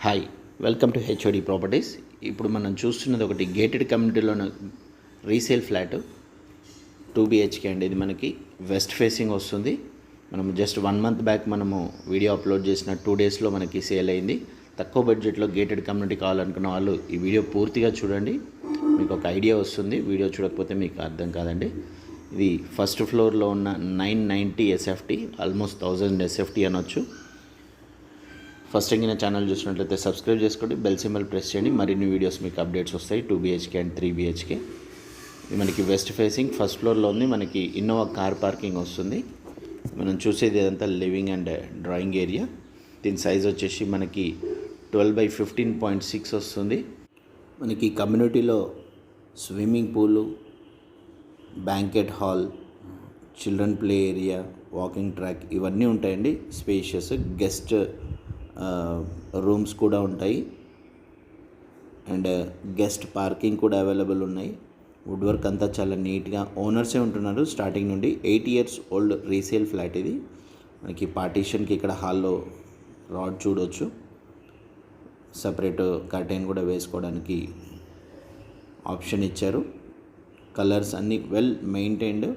Hi, welcome to HOD properties. ఇప్పుడు మనం చూస్తున్నది ఒకటి గేటెడ్ కమ్యూనిటీలోని రీసేల్ ఫ్లాట్ 2 BHK అండి. ఇది మనకి వెస్ట్ ఫేసింగ్ వస్తుంది. మనం జస్ట్ 1 month బ్యాక్ మనము వీడియో అప్లోడ్ చేసిన 2 daysలో మనకి సేల్ అయింది. తక్కువ బడ్జెట్లో గేటెడ్ కమ్యూనిటీ కావాలనుకున్న వాళ్ళు ఈ వీడియో పూర్తిగా చూడండి, మీకు ఒక ఐడియా వస్తుంది. వీడియో చూడకపోతే మీకు అర్థం కాదండి. ఇది ఫస్ట్ ఫ్లోర్లో ఉన్న 990 SFT, ఆల్మోస్ట్ 1000 SFT అనొచ్చు. ఫస్ట్ టైం నా ఛానల్ చూసినట్లయితే సబ్స్క్రైబ్ చేసుకోండి, బెల్ సింబల్ ప్రెస్ చేయండి. మరిన్ని వీడియోస్ మీకు అప్డేట్స్ వస్తాయి. 2 BHK అండ్ 3 BHK. ఇది మనకి వెస్ట్ ఫేసింగ్ ఫస్ట్ ఫ్లోర్లో ఉంది. మనకి ఇన్నోవా కార్ పార్కింగ్ వస్తుంది. మనం చూసేది ఇదంతా లివింగ్ అండ్ డ్రాయింగ్ ఏరియా. దీని సైజ్ వచ్చేసి మనకి 12/15.6 వస్తుంది. మనకి కమ్యూనిటీలో swimming pool, banquet hall, children play area, walking track ఇవన్నీ ఉంటాయండి. స్పేషియస్ గెస్ట్ రూమ్స్ కూడా ఉంటాయి అండ్ గెస్ట్ పార్కింగ్ కూడా అవైలబుల్ ఉన్నాయి. వుడ్ వర్క్ అంతా చాలా నీట్గా ఓనర్సే ఉంటున్నారు స్టార్టింగ్ నుండి. 8 years ఓల్డ్ రీసేల్ ఫ్లాట్ ఇది. మనకి పార్టీషన్కి ఇక్కడ హాల్లో రాడ్ చూడవచ్చు. సపరేట్ కర్టెన్ కూడా వేసుకోవడానికి ఆప్షన్ ఇచ్చారు. కలర్స్ అన్నీ వెల్ మెయింటైన్డ్,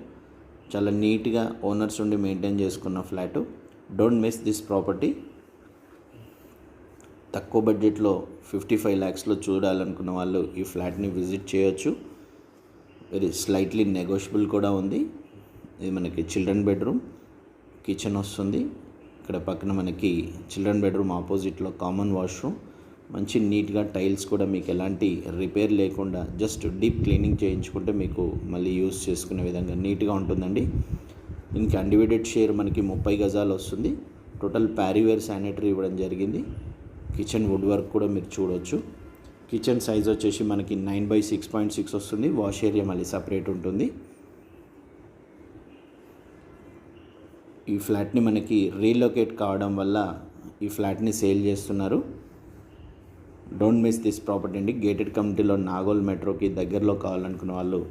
చాలా నీట్గా ఓనర్స్ ఉండి మెయింటైన్ చేసుకున్న flat. Don't miss this property. తక్కువ బడ్జెట్లో 55 lakhsలో చూడాలనుకున్న వాళ్ళు ఈ ఫ్లాట్ని విజిట్ చేయొచ్చు. వెరీ స్లైట్లీ నెగోషియబుల్ కూడా ఉంది. ఇది మనకి చిల్డ్రన్ బెడ్రూమ్, కిచెన్ వస్తుంది. ఇక్కడ పక్కన మనకి చిల్డ్రన్ బెడ్రూమ్ ఆపోజిట్లో కామన్ వాష్రూమ్. మంచి నీట్గా టైల్స్ కూడా మీకు ఎలాంటి రిపేర్ లేకుండా జస్ట్ డీప్ క్లీనింగ్ చేయించుకుంటే మీకు మళ్ళీ యూస్ చేసుకునే విధంగా నీట్గా ఉంటుందండి. దీనికి అన్డివైడెడ్ షేర్ మనకి 30 గజాలు వస్తుంది. టోటల్ ప్యారీవేర్ శానిటరీ ఇవ్వడం జరిగింది. కిచెన్ వుడ్ వర్క్ కూడా మీరు చూడవచ్చు. కిచెన్ సైజ్ వచ్చేసి మనకి 9/6.6 వస్తుంది. వాష్ ఏరియా మళ్ళీ సపరేట్ ఉంటుంది. ఈ ఫ్లాట్ని మనకి రీలొకేట్ కావడం వల్ల ఈ ఫ్లాట్ని సేల్ చేస్తున్నారు. డోంట్ మిస్ దిస్ ప్రాపర్టీ అండి. గేటెడ్ కమ్యూనిటీలో నాగోల్ మెట్రోకి దగ్గరలో కావాలనుకున్న వాళ్ళు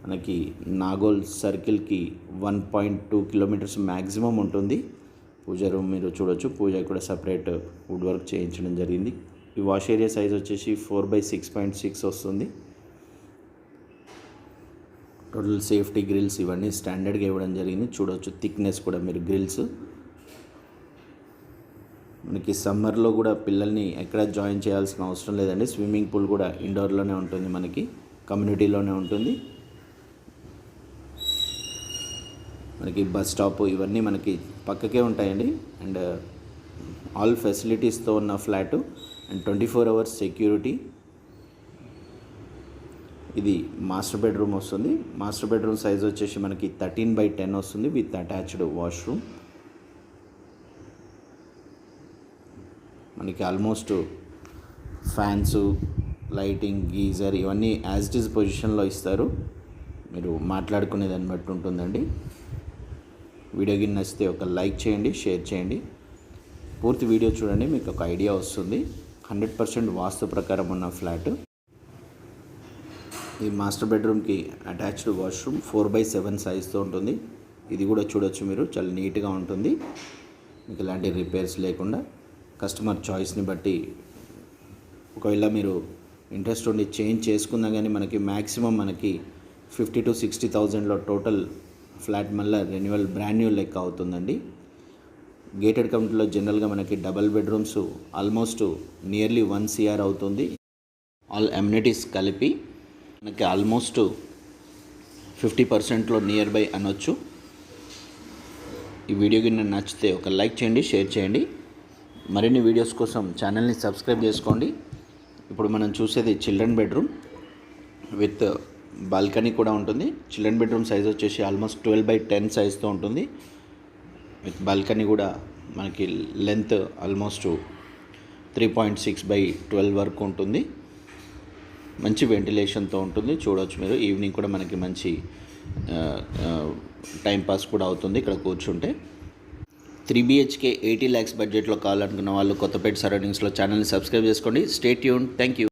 మనకి నాగోల్ సర్కిల్కి 1.2 kilometers మ్యాక్సిమం ఉంటుంది. పూజ రూమ్ మీరు చూడొచ్చు. పూజ కూడా సపరేట్ వుడ్ వర్క్ చేయించడం జరిగింది. ఈ వాష్ ఏరియా సైజ్ వచ్చేసి 4/6.6 వస్తుంది. టోటల్ సేఫ్టీ గ్రిల్స్ ఇవన్నీ స్టాండర్డ్గా ఇవ్వడం జరిగింది. చూడవచ్చు థిక్నెస్ కూడా మీరు గ్రిల్స్. మనకి సమ్మర్లో కూడా పిల్లల్ని ఎక్కడ జాయిన్ చేయాల్సిన అవసరం లేదండి. స్విమ్మింగ్ పూల్ కూడా ఇండోర్లోనే ఉంటుంది, మనకి కమ్యూనిటీలోనే ఉంటుంది. మనకి బస్ స్టాప్ ఇవన్నీ మనకి పక్కకే ఉంటాయండి. అండ్ ఆల్ ఫెసిలిటీస్తో ఉన్న ఫ్లాట్ అండ్ 24 hours సెక్యూరిటీ. ఇది మాస్టర్ బెడ్రూమ్ వస్తుంది. మాస్టర్ బెడ్రూమ్ సైజ్ వచ్చేసి మనకి 13/10 వస్తుంది విత్ అటాచ్డ్ వాష్రూమ్. మనకి ఆల్మోస్ట్ ఫ్యాన్స్, లైటింగ్, గీజర్ ఇవన్నీ యాజ్ ఇట్ ఈజ్ పొజిషన్లో ఇస్తారు. మీరు మాట్లాడుకునే దాన్ని బట్టి ఉంటుందండి. వీడియో గిన్నె నచ్చితే ఒక లైక్ చేయండి, షేర్ చేయండి. పూర్తి వీడియో చూడండి, మీకు ఒక ఐడియా వస్తుంది. 100% వాస్తు ప్రకారం ఉన్న ఫ్లాట్. ఈ మాస్టర్ బెడ్రూమ్కి అటాచ్డ్ వాష్రూమ్ 4/7 సైజ్తో ఉంటుంది. ఇది కూడా చూడొచ్చు మీరు, చాలా నీట్గా ఉంటుంది. మీకు ఎలాంటి రిపేర్స్ లేకుండా కస్టమర్ చాయిస్ని బట్టి ఒకవేళ మీరు ఇంట్రెస్ట్ ఉండి చేంజ్ చేసుకున్నా కానీ మనకి మ్యాక్సిమం మనకి 50,000 to 60,000లో టోటల్ ఫ్లాట్ మళ్ళీ రెన్యువల్ బ్రాండ్ న్యూ లెక్క అవుతుందండి. గేటెడ్ కమ్యూనిటీలో జనరల్గా మనకి double bedrooms almost nearly 1 crore అవుతుంది. ఆల్ అమ్యూనిటీస్ కలిపి మనకి ఆల్మోస్ట్ 50%లో నియర్ బై అనొచ్చు. ఈ వీడియో కింద నచ్చితే ఒక లైక్ చేయండి, షేర్ చేయండి. మరిన్ని వీడియోస్ కోసం ఛానల్ని సబ్స్క్రైబ్ చేసుకోండి. ఇప్పుడు మనం చూసేది చిల్డ్రన్ బెడ్రూమ్ విత్ బాల్కనీ కూడా ఉంటుంది. చిల్డ్రన్ బెడ్రూమ్ సైజ్ వచ్చేసి ఆల్మోస్ట్ 12/10 సైజ్తో ఉంటుంది. విత్ బాల్కనీ కూడా మనకి లెంత్ ఆల్మోస్ట్ 3.6/12 వరకు ఉంటుంది. మంచి వెంటిలేషన్తో ఉంటుంది. చూడవచ్చు మీరు. ఈవినింగ్ కూడా మనకి మంచి టైంపాస్ కూడా అవుతుంది ఇక్కడ కూర్చుంటే. 3 BHK 80 lakhs బడ్జెట్లో కావాలనుకున్న వాళ్ళు కొత్తపేట సరౌండింగ్స్లో ఛానల్ని సబ్స్క్రైబ్ చేసుకోండి. Stay tune. Thank you.